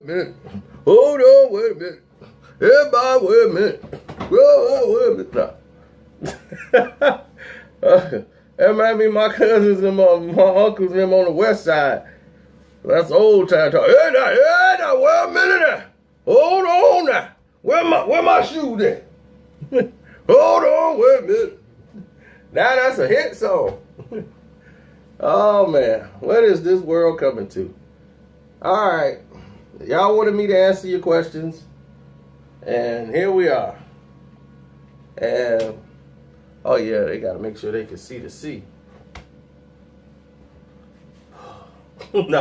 Minute. Hold on, wait a minute. Everybody, wait a minute. Wait a minute. That might be my cousins and my uncles and them on the west side. That's old time talk. Now, wait a minute now. Hold on now. Where my shoes at? Hold on, wait a minute. Now that's a hit song. Oh man, what is this world coming to? All right. Y'all wanted me to answer your questions, and here we are. And oh yeah, they gotta make sure they can see the C. The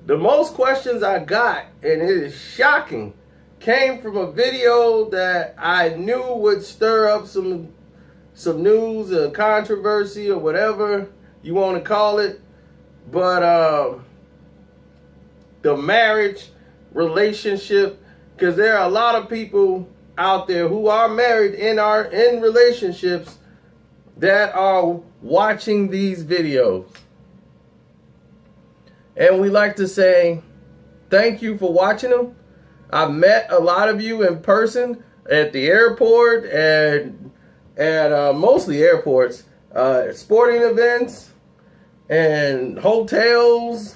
most questions I got, and it is shocking, came from a video that I knew would stir up some news or controversy or whatever you want to call it. But the marriage relationship, because there are a lot of people out there who are married and are in relationships that are watching these videos. And we like to say thank you for watching them. I've met a lot of you in person at the airport and at mostly airports, sporting events, and hotels,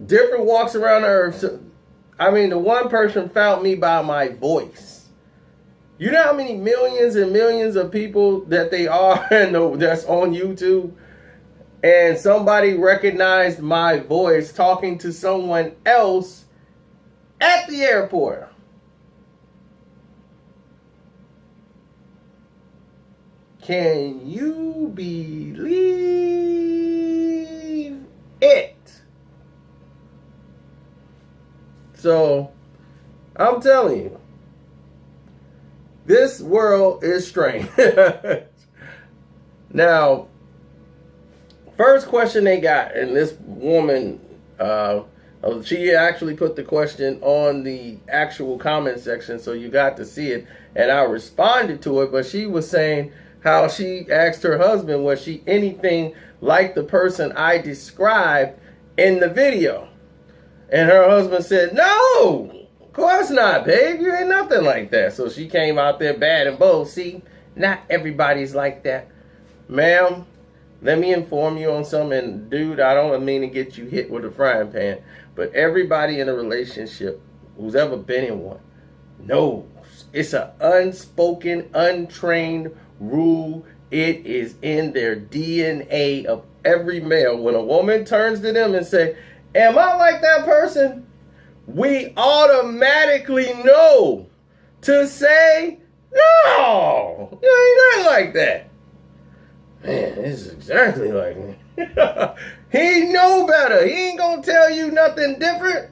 different walks around the earth. I mean, the one person found me by my voice. You know how many millions and millions of people that they are and that's on YouTube? And somebody recognized my voice talking to someone else at the airport. Can you believe it? So, I'm telling you, this world is strange. Now, first question they got, and this woman, she actually put the question on the actual comment section, so you got to see it, and I responded to it, but she was saying how she asked her husband, was she anything like the person I described in the video? And her husband said, no, of course not, babe. You ain't nothing like that. So she came out there bad and bold. See, not everybody's like that. Ma'am, let me inform you on something. And dude, I don't mean to get you hit with a frying pan, but everybody in a relationship who's ever been in one knows it's an unspoken, untrained rule. It is in their DNA of every male. When a woman turns to them and say, am I like that person? We automatically know to say, no, you ain't nothing like that. Man, this is exactly like me. He know better. He ain't gonna tell you nothing different.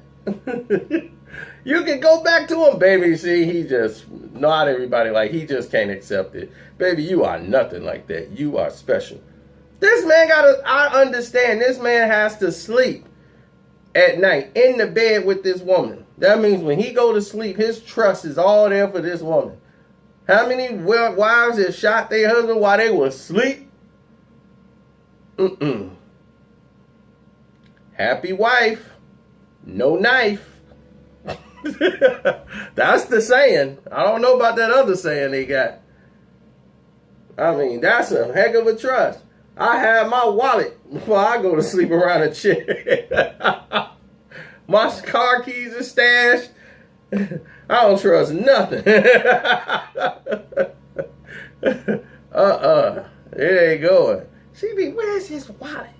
You can go back to him, baby. See, he just, not everybody, like, he just can't accept it. Baby, you are nothing like that. You are special. This man I understand, this man has to sleep at night in the bed with this woman. That means when he go to sleep, his trust is all there for this woman. How many wives have shot their husband while they were asleep? Happy wife, no knife. That's the saying. I don't know about that other saying they got. I mean, that's a heck of a trust. I have my wallet before I go to sleep around a chair. My car keys are stashed. I don't trust nothing. It ain't going. She be, where's his wallet?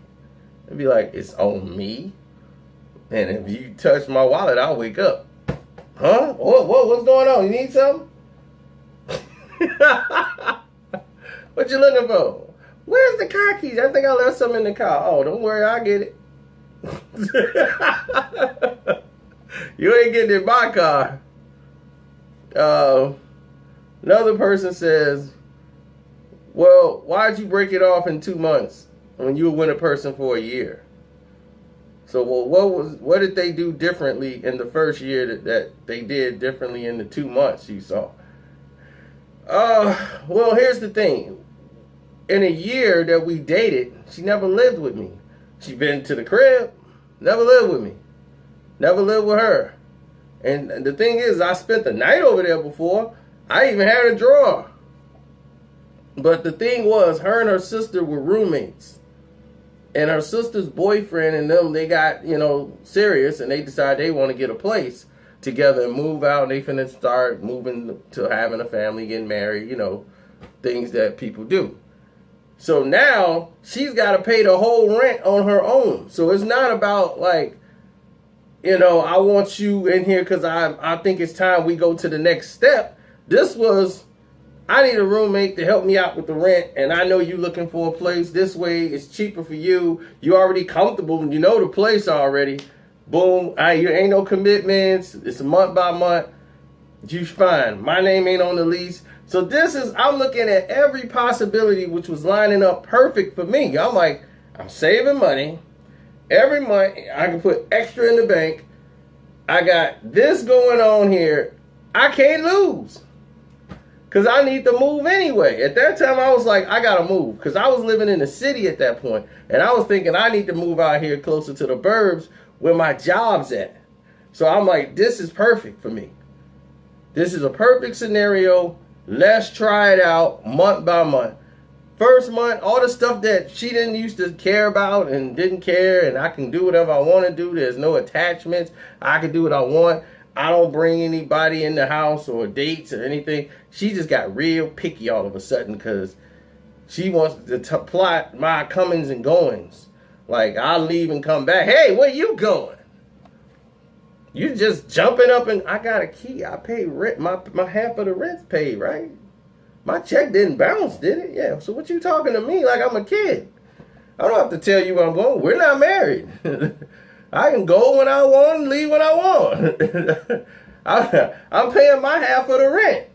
And be like, it's on me. And if you touch my wallet, I'll wake up. Huh? What's going on? You need something? What you looking for? Where's the car keys? I think I left some in the car. Oh, don't worry, I'll get it. You ain't getting in my car. Another person says, well, why'd you break it off in 2 months when you were with a person for a year? So, well, what did they do differently in the first year that they did differently in the 2 months you saw? Well, here's the thing. In a year that we dated, she never lived with me. She been to the crib, never lived with me, never lived with her. And the thing is, I spent the night over there before. I even had a drawer. But the thing was, her and her sister were roommates. And her sister's boyfriend and them, they got, serious, and they decided they want to get a place together and move out. And they finna start moving to having a family, getting married, things that people do. So now she's got to pay the whole rent on her own. So it's not about like, I want you in here because I think it's time we go to the next step. This was, I need a roommate to help me out with the rent, and I know you looking for a place. This way it's cheaper for you. You already comfortable. You know the place already. Boom. You ain't no commitments. It's month by month. You fine. My name ain't on the lease. So I'm looking at every possibility which was lining up perfect for me. I'm like, I'm saving money. Every month I can put extra in the bank. I got this going on here. I can't lose. Because I need to move anyway. At that time, I was like, I got to move. Because I was living in the city at that point. And I was thinking I need to move out here closer to the burbs where my job's at. So I'm like, this is perfect for me. This is a perfect scenario. Let's try it out month by month. First month, all the stuff that she didn't used to care about and didn't care, and I can do whatever I want to do. There's no attachments. I can do what I want. I don't bring anybody in the house or dates or anything. She just got real picky all of a sudden because she wants to plot my comings and goings. Like, I'll leave and come back. Hey, where you going? You just jumping up and I got a key. I paid rent. My half of the rent's paid, right? My check didn't bounce, did it? Yeah. So what you talking to me like I'm a kid? I don't have to tell you where I'm going. We're not married. I can go when I want and leave when I want. I'm paying my half of the rent.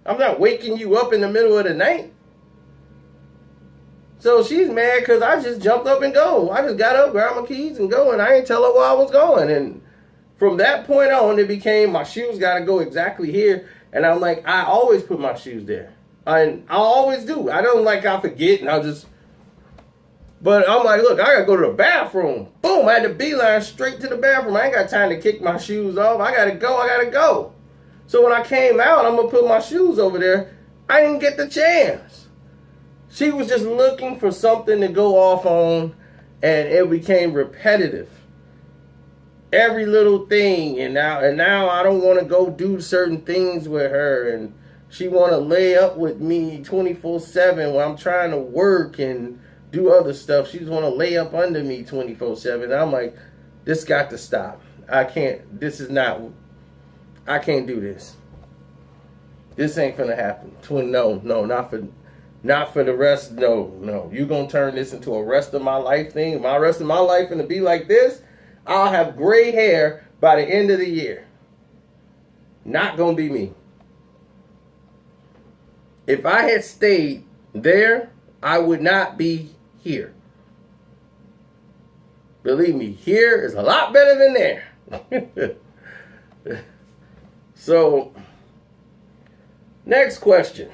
I'm not waking you up in the middle of the night. So she's mad because I just jumped up and go. I just got up, grabbed my keys and go, and I ain't tell her where I was going. And from that point on, it became my shoes got to go exactly here. And I'm like, I always put my shoes there. And I always do. I don't like I forget and I'll just... But I'm like, look, I got to go to the bathroom. Boom, I had to beeline straight to the bathroom. I ain't got time to kick my shoes off. I got to go. So when I came out, I'm going to put my shoes over there. I didn't get the chance. She was just looking for something to go off on, and it became repetitive. Every little thing, and now I don't want to go do certain things with her, and she want to lay up with me 24/7 while I'm trying to work and do other stuff. She just want to lay up under me 24/7. I'm like, this got to stop. I can't do this. This ain't gonna happen. No, not for the rest. No. You gonna turn this into a rest of my life thing? My rest of my life gonna be like this? I'll have gray hair by the end of the year. Not gonna be me. If I had stayed there, I would not be here. Believe me, here is a lot better than there. So, next question.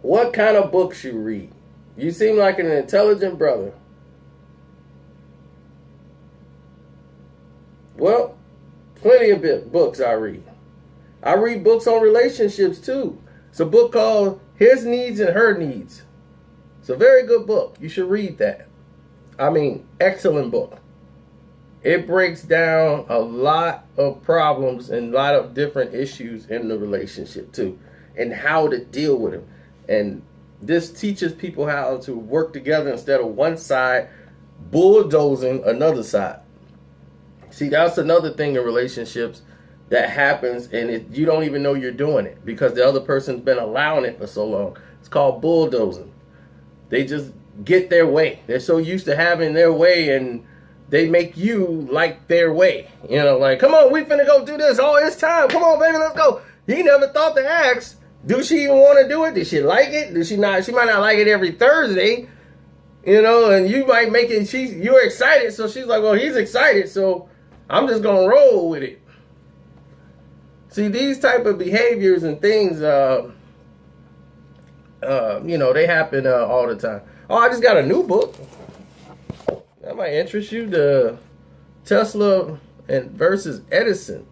What kind of books you read? You seem like an intelligent brother. Well, plenty of books I read. I read books on relationships too. It's a book called His Needs and Her Needs. It's a very good book. You should read that. I mean, excellent book. It breaks down a lot of problems and a lot of different issues in the relationship too, and how to deal with them. And this teaches people how to work together instead of one side bulldozing another side. See, that's another thing in relationships that happens, and you don't even know you're doing it because the other person's been allowing it for so long. It's called bulldozing. They just get their way. They're so used to having their way, and they make you like their way. Like, come on, we finna go do this. Oh, it's time. Come on, baby, let's go. He never thought to ask, do she even want to do it? Does she like it? Does she not? She might not like it every Thursday, and you might make it, you're excited, so she's like, well, he's excited, so I'm just going to roll with it. See, these type of behaviors and things, they happen all the time. Oh, I just got a new book. That might interest you. The Tesla and versus Edison.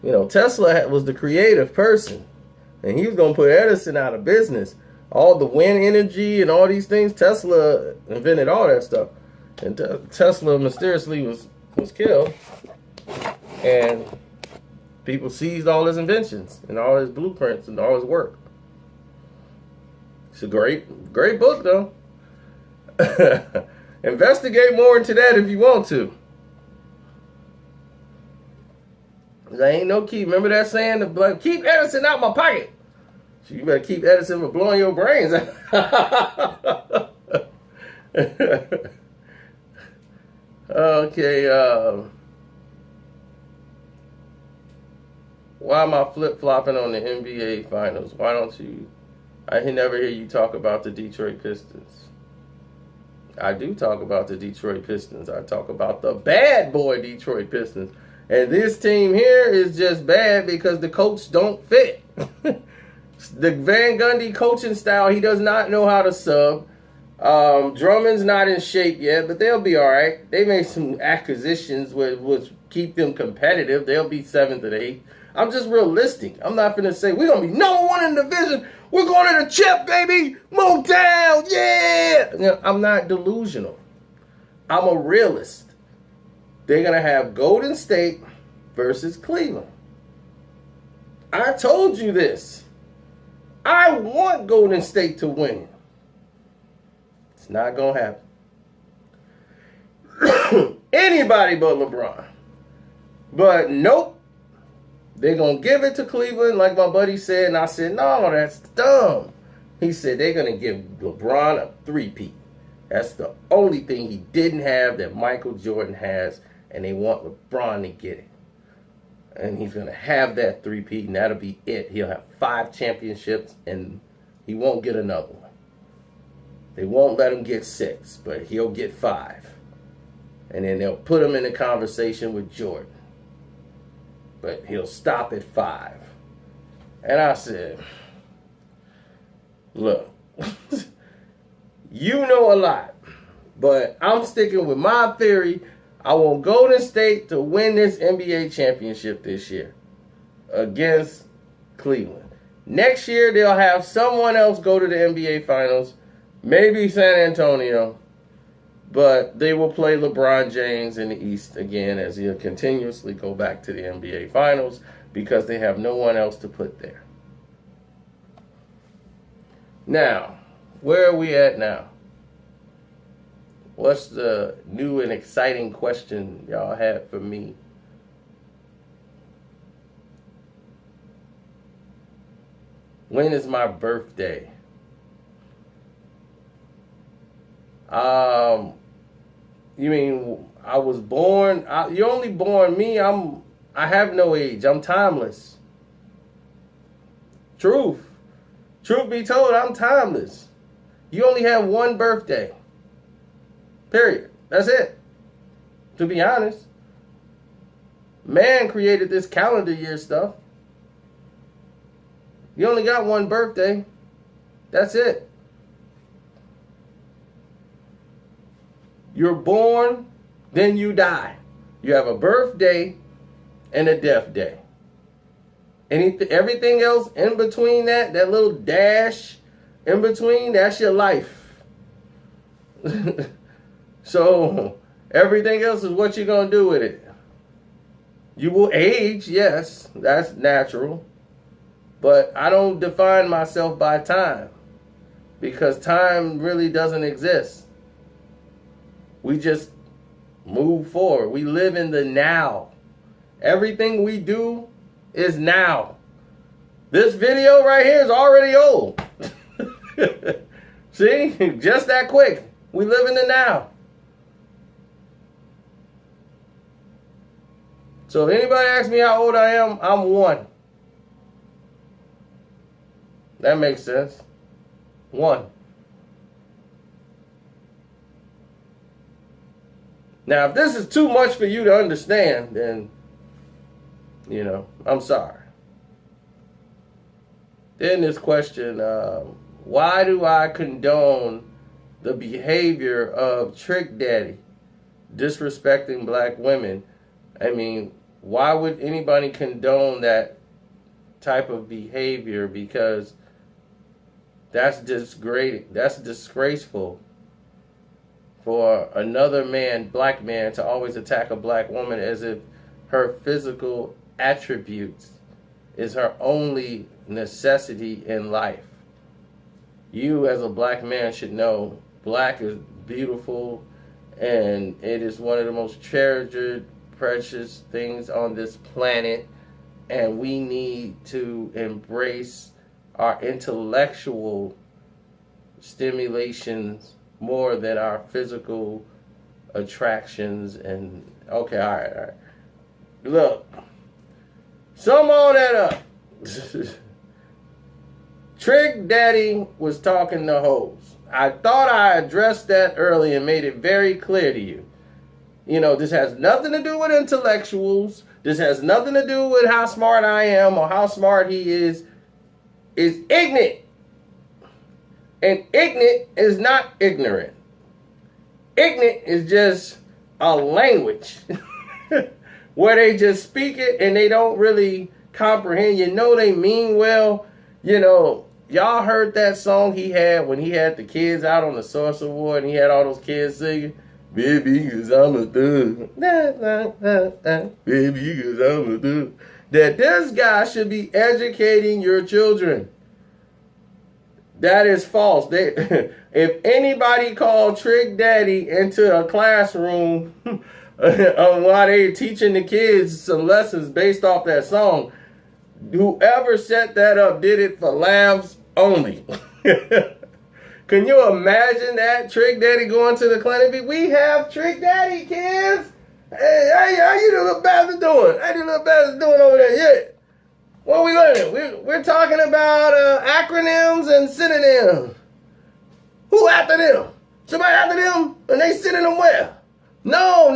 You know, Tesla was the creative person, and he was going to put Edison out of business. All the wind energy and all these things, Tesla invented all that stuff. And Tesla mysteriously was killed. And people seized all his inventions and all his blueprints and all his work. It's a great book, though. Investigate more into that if you want to. There ain't no key. Remember that saying? Keep Edison out my pocket. So you better keep Edison from blowing your brains out. Okay. Why am I flip-flopping on the NBA Finals? Why don't you... I never hear you talk about the Detroit Pistons. I do talk about the Detroit Pistons. I talk about the bad boy Detroit Pistons. And this team here is just bad because the coach don't fit. The Van Gundy coaching style, he does not know how to sub. Drummond's not in shape yet, but they'll be all right. They made some acquisitions which keep them competitive. They'll be 7th or 8th. I'm just realistic. I'm not going to say we're going to be number 1 in the division. We're going to the chip, baby. Move down. Yeah. You know, I'm not delusional. I'm a realist. They're going to have Golden State versus Cleveland. I told you this. I want Golden State to win. It's not going to happen. Anybody but LeBron. But nope. They're going to give it to Cleveland like my buddy said. And I said, no, that's dumb. He said they're going to give LeBron a 3-peat. That's the only thing he didn't have that Michael Jordan has. And they want LeBron to get it. And he's going to have that 3-peat, and that'll be it. He'll have 5 championships, and he won't get another one. They won't let him get 6, but he'll get 5. And then they'll put him in a conversation with Jordan. But he'll stop at 5. And I said, look, you know a lot, but I'm sticking with my theory. I want Golden State to win this NBA championship this year against Cleveland. Next year, they'll have someone else go to the NBA Finals, maybe San Antonio, but they will play LeBron James in the East again as he'll continuously go back to the NBA Finals because they have no one else to put there. Now, where are we at now? What's the new and exciting question y'all had for me? When is my birthday? You mean I was born? You only born me. I have no age. I'm timeless. Truth be told, I'm timeless. You only have one birthday. Period. That's it. To be honest. Man created this calendar year stuff. You only got one birthday. That's it. You're born, then you die. You have a birthday and a death day. Everything else in between that little dash in between, that's your life. So everything else is what you're going to do with it. You will age, yes, that's natural. But I don't define myself by time because time really doesn't exist. We just move forward. We live in the now. Everything we do is now. This video right here is already old. See? Just that quick. We live in the now. So if anybody asks me how old I am, I'm 1. That makes sense. 1. Now, if this is too much for you to understand, then, I'm sorry. Then this question, why do I condone the behavior of Trick Daddy disrespecting black women? I mean, why would anybody condone that type of behavior? Because that's disgraceful. That's disgraceful for another man, black man, to always attack a black woman as if her physical attributes is her only necessity in life. You as a black man should know black is beautiful, and it is one of the most treasured, precious things on this planet, and we need to embrace our intellectual stimulations more than our physical attractions. And okay, all right. Look, sum all that up. Trick Daddy was talking to hoes. I thought I addressed that early and made it very clear to you. You know, this has nothing to do with intellectuals. This has nothing to do with how smart I am or how smart he is. It's ignorant. And ignorant is not ignorant. Ignorant is just a language where they just speak it and they don't really comprehend. You know they mean well. You know, y'all heard that song he had when he had the kids out on the Source Award and he had all those kids singing, "Baby, 'cause I'm a thug. Baby, 'cause I'm a thug." That this guy should be educating your children. That is false. If anybody called Trick Daddy into a classroom while they teaching the kids some lessons based off that song, whoever set that up did it for laughs only. Can you imagine that? Trick Daddy going to the clinic? We have Trick Daddy, kids. Hey, how you little bastard doing? How you little bastard doing over there? Yeah. What are we learning? We're talking about acronyms and synonyms. Who after them? Somebody after them? And they sending them where? No.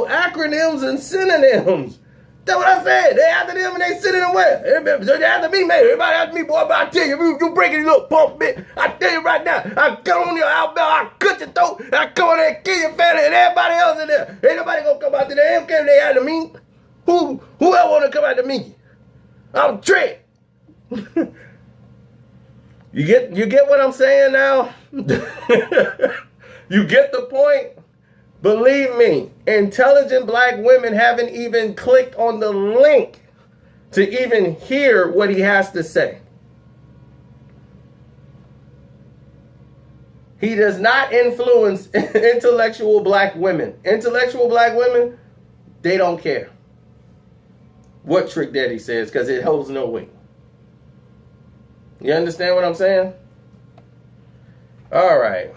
Acronyms and synonyms. That's what I said. They after them and they sending them where? So they after me, man. Everybody after me, boy. But I tell you, you breaking your little pump bit. I tell you right now, I come on your outbell, I cut your throat, I come on there and kill your family and everybody else in there. Ain't nobody gonna come out to them. They don't care if they after me. Who else wanna come after me? I'm Trick. You get what I'm saying now? You get the point? Believe me, intelligent black women haven't even clicked on the link to even hear what he has to say. He does not influence intellectual black women. Intellectual black women, they don't care what Trick Daddy says because it holds no weight. You understand what I'm saying? All right.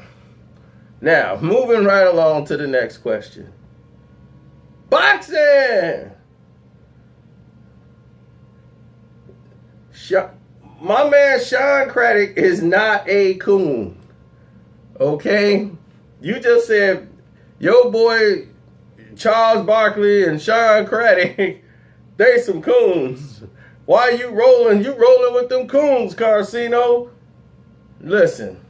Now, moving right along to the next question. Boxing! My man Sean Craddock is not a coon. Okay? You just said your boy Charles Barkley and Sean Craddock, they some coons. Why you rolling? You rolling with them coons, Karceno. Listen.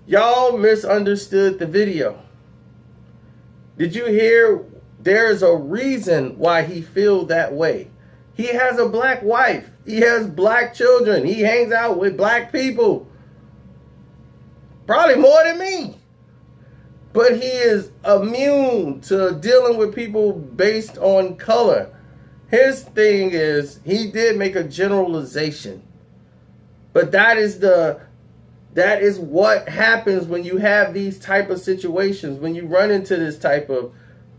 Y'all misunderstood the video. Did you hear? There's a reason why he feels that way. He has a black wife. He has black children. He hangs out with black people. Probably more than me. But he is immune to dealing with people based on color. His thing is, he did make a generalization. But that is what happens when you have these type of situations, when you run into this type of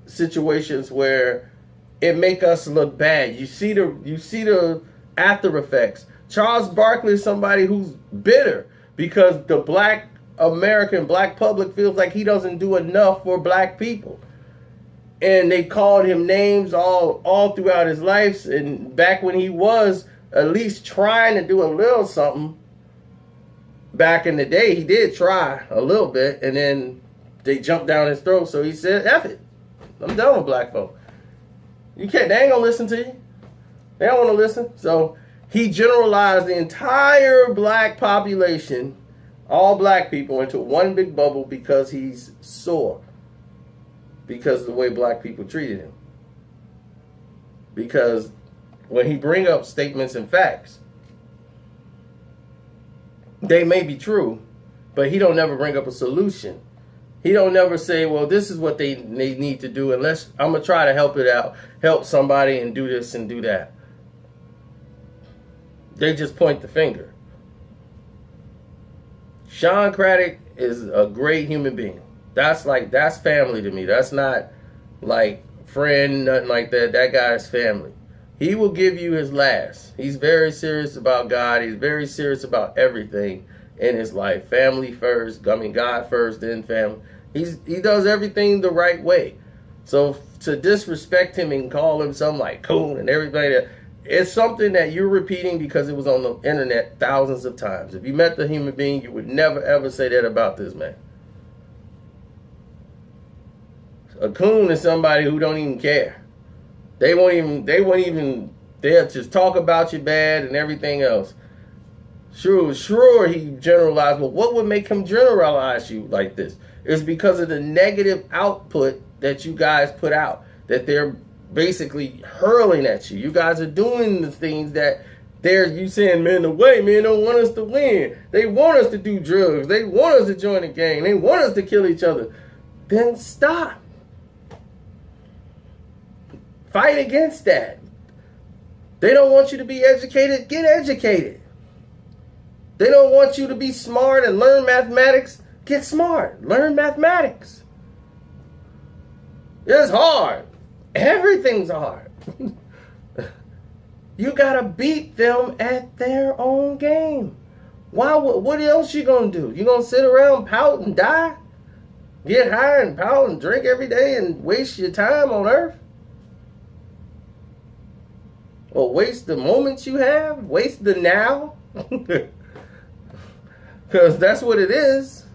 situations where it make us look bad. You see the after effects. Charles Barkley is somebody who's bitter because the black public feels like he doesn't do enough for black people. And they called him names all throughout his life. And back when he was at least trying to do a little something, back in the day, he did try a little bit, and then they jumped down his throat. So he said, F it. I'm done with black folk. They ain't gonna listen to you. They don't want to listen. So he generalized the entire black population all black people into one big bubble because he's sore. Because of the way black people treated him. Because when he bring up statements and facts, they may be true, but he don't never bring up a solution. He don't never say, well, this is what they need to do, unless I'm going to try to help it out, help somebody and do this and do that. They just point the finger. Sean Craddock is a great human being. That's family to me. That's not like friend, nothing like that. That guy's family. He will give you his last. He's very serious about God. He's very serious about everything in his life. Family first. I mean, God first, then family. He does everything the right way. So to disrespect him and call him something like coon and everything, it's something that you're repeating because it was on the internet thousands of times. If you met the human being, you would never ever say that about this man. A coon is somebody who don't even care. They'll just talk about you bad and everything else. Sure, he generalized, but what would make him generalize you like this? It's because of the negative output that you guys put out, that they're basically hurling at you. You guys are doing the things that you saying, man, the way, man, don't want us to win. They want us to do drugs. They want us to join a gang. They want us to kill each other. Then stop. Fight against that. They don't want you to be educated. Get educated. They don't want you to be smart and learn mathematics. Get smart. Learn mathematics. It's hard. Everything's hard. You gotta beat them at their own game. Why? What else you gonna do? You gonna sit around, pout, and die? Get high and pout and drink every day and waste your time on earth? Or waste the moments you have? Waste the now? Because that's what it is.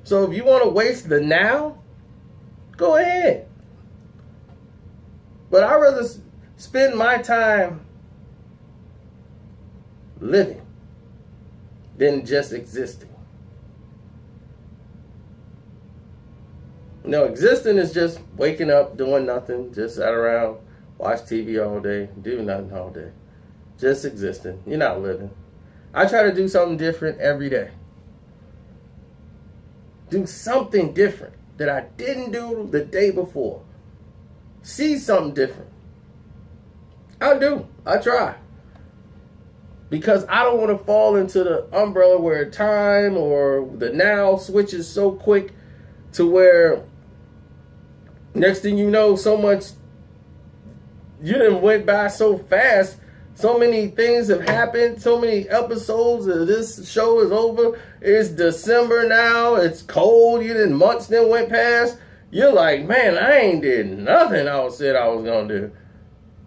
So if you want to waste the now, go ahead. But I'd rather spend my time living than just existing. No, existing is just waking up, doing nothing, just sat around, watch TV all day, do nothing all day. Just existing. You're not living. I try to do something different every day. Do something different that I didn't do the day before. See something different. I do. I try. Because I don't want to fall into the umbrella where time or the now switches so quick to where next thing you know, so much you done went by so fast. So many things have happened. So many episodes of this show is over. It's December now. It's cold. Months then went past. You're like, man, I ain't did nothing I said I was going to do.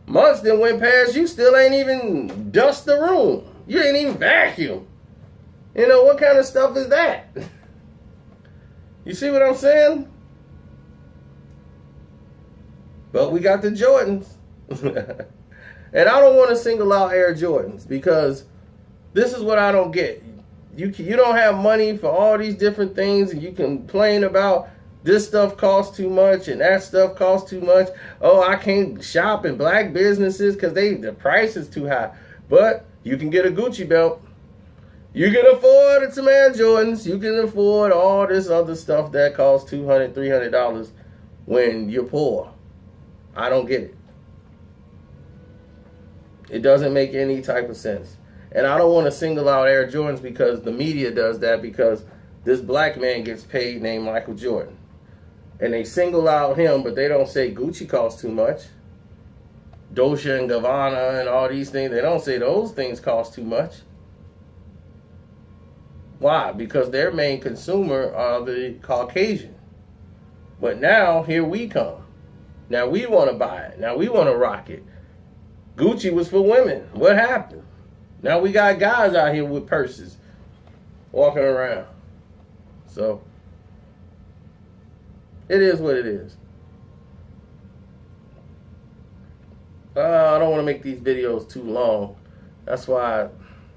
Months then went past. You still ain't even dust the room. You ain't even vacuum. You know, what kind of stuff is that? You see what I'm saying? But we got the Jordans. And I don't want to single out Air Jordans because this is what I don't get. You don't have money for all these different things, and you complain about this stuff costs too much and that stuff costs too much. Oh, I can't shop in black businesses because the price is too high. But you can get a Gucci belt. You can afford some Air Jordans. You can afford all this other stuff that costs $200, $300 when you're poor. I don't get it. It doesn't make any type of sense. And I don't want to single out Air Jordans because the media does that, because this black man gets paid named Michael Jordan. And they single out him, but they don't say Gucci costs too much. Dolce & Gabbana and all these things, they don't say those things cost too much. Why? Because their main consumer are the Caucasian. But now, here we come. Now we want to buy it. Now we want to rock it. Gucci was for women. What happened? Now we got guys out here with purses walking around. So it is what it is. I don't want to make these videos too long. That's why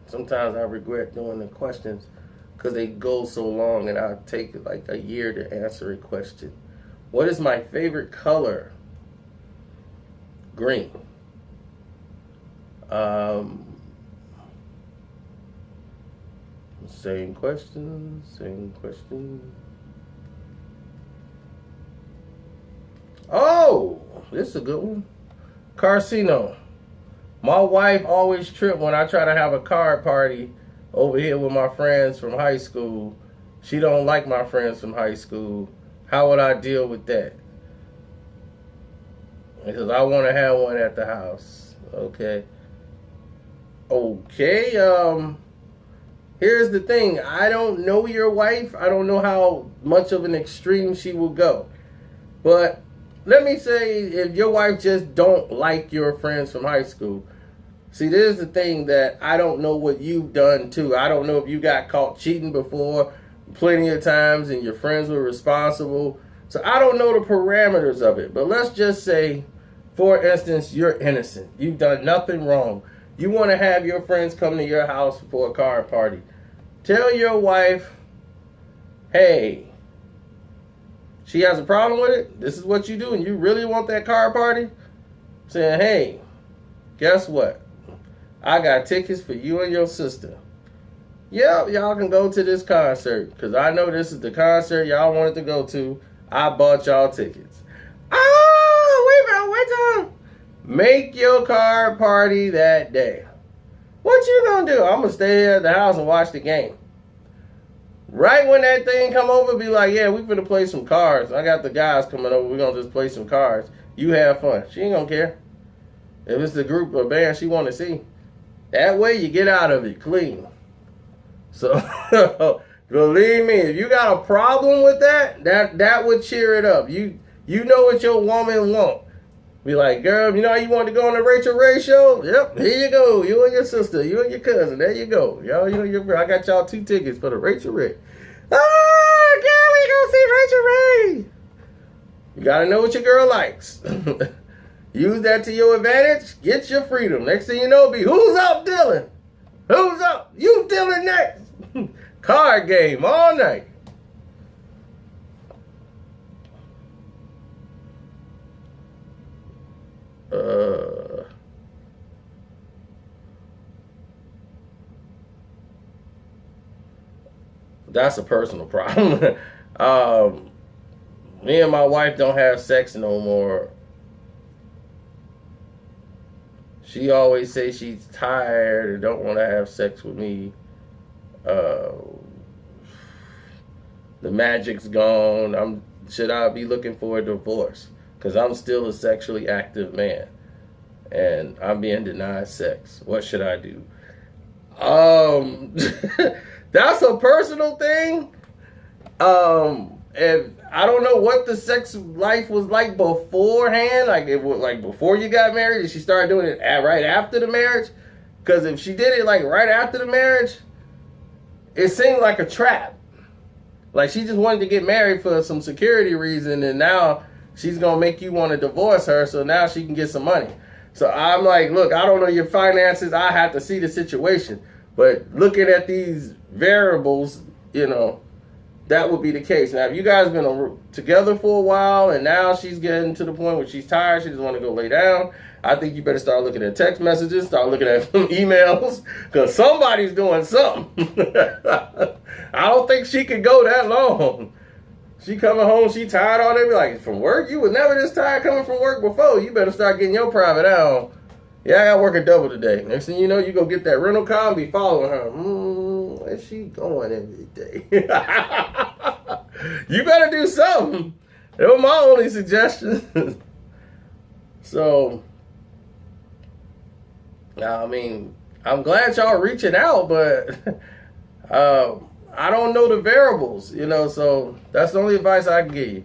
sometimes I regret doing the questions, because they go so long, and I take like a year to answer a question. What is my favorite color? Green. Same question. Oh, this is a good one. Karceno. My wife always trips when I try to have a card party over here with my friends from high school. She don't like my friends from high school. How would I deal with that? Because I want to have one at the house. Okay. Here's the thing. I don't know your wife. I don't know how much of an extreme she will go. But let me say, if your wife just don't like your friends from high school, see, there's the thing that I don't know what you've done too. I don't know if you got caught cheating before plenty of times and your friends were responsible. So I don't know the parameters of it. But let's just say, for instance, you're innocent. You've done nothing wrong. You want to have your friends come to your house for a card party. Tell your wife, hey, she has a problem with it. This is what you do, and you really want that card party? Saying, hey, guess what? I got tickets for you and your sister. Yep, y'all can go to this concert, because I know this is the concert y'all wanted to go to. I bought y'all tickets. Oh, wait. Make your card party that day. What you gonna do? I'm gonna stay here at the house and watch the game. Right when that thing come over, be like, yeah, we finna play some cards. I got the guys coming over. We're gonna just play some cards. You have fun. She ain't gonna care. If it's the group or band she want to see. That way you get out of it clean. So, believe me, if you got a problem with that would cheer it up. You know what your woman want. Be like, girl, you know how you want to go on the Rachel Ray show? Yep, here you go. You and your sister, you and your cousin. There you go. Y'all, I got y'all 2 tickets for the Rachel Ray. Oh, girl, we gonna see Rachel Ray. You gotta know what your girl likes. Use that to your advantage. Get your freedom. Next thing you know, be who's up, Dylan? Who's up? You, Dylan, next. Card game all night. That's a personal problem. Me and my wife don't have sex no more. She always says she's tired and don't want to have sex with me. The magic's gone. Should I be looking for a divorce? Because I'm still a sexually active man. And I'm being denied sex. What should I do? That's a personal thing. If I don't know what the sex life was like beforehand, like it was like before you got married, did she start doing it right after the marriage? Because if she did it like right after the marriage, it seemed like a trap. Like she just wanted to get married for some security reason, and now she's gonna make you want to divorce her, so now she can get some money. So I'm like, look, I don't know your finances. I have to see the situation. But looking at these variables, you know, that would be the case. Now, if you guys been together for a while and now she's getting to the point where she's tired, she just want to go lay down, I think you better start looking at text messages, start looking at emails, because somebody's doing something. I don't think she could go that long. She coming home, she tired all day. Be like, from work? You was never this tired coming from work before. You better start getting your private out. Yeah, I got to work a double today. Next thing you know, you go get that rental car and be following her. Where's she going every day? You better do something. That was my only suggestion. So, I mean, I'm glad y'all reaching out, but I don't know the variables, you know, so that's the only advice I can give you.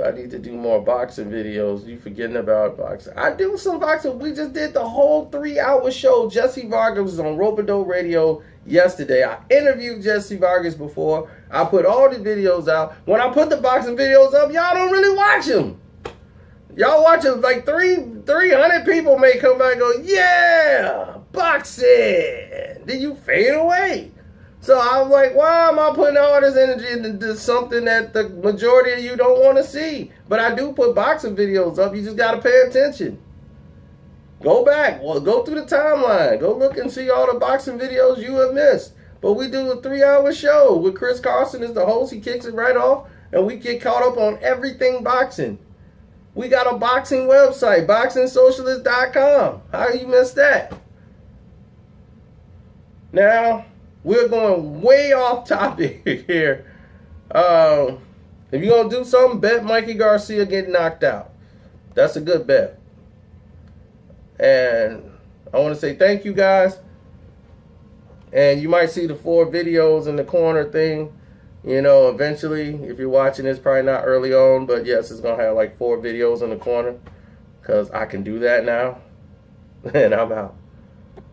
I need to do more boxing videos. You forgetting about boxing. I do some boxing. We just did the whole 3-hour show. Jesse Vargas was on Robidoux Radio yesterday. I interviewed Jesse Vargas before. I put all the videos out. When I put the boxing videos up, y'all don't really watch them. Y'all watch them like 300 people may come back and go, yeah, boxing. Then you fade away. So I was like, why am I putting all this energy into something that the majority of you don't want to see? But I do put boxing videos up. You just got to pay attention. Go back. Well, go through the timeline. Go look and see all the boxing videos you have missed. But we do a 3-hour show with Chris Carson as the host. He kicks it right off. And we get caught up on everything boxing. We got a boxing website, boxingsocialist.com. How you miss that? Now, we're going way off topic here. If you're going to do something, bet Mikey Garcia get knocked out. That's a good bet. And I want to say thank you guys. And you might see the 4 videos in the corner thing. You know, eventually, if you're watching this, probably not early on, but yes, it's going to have like 4 videos in the corner because I can do that now. And I'm out.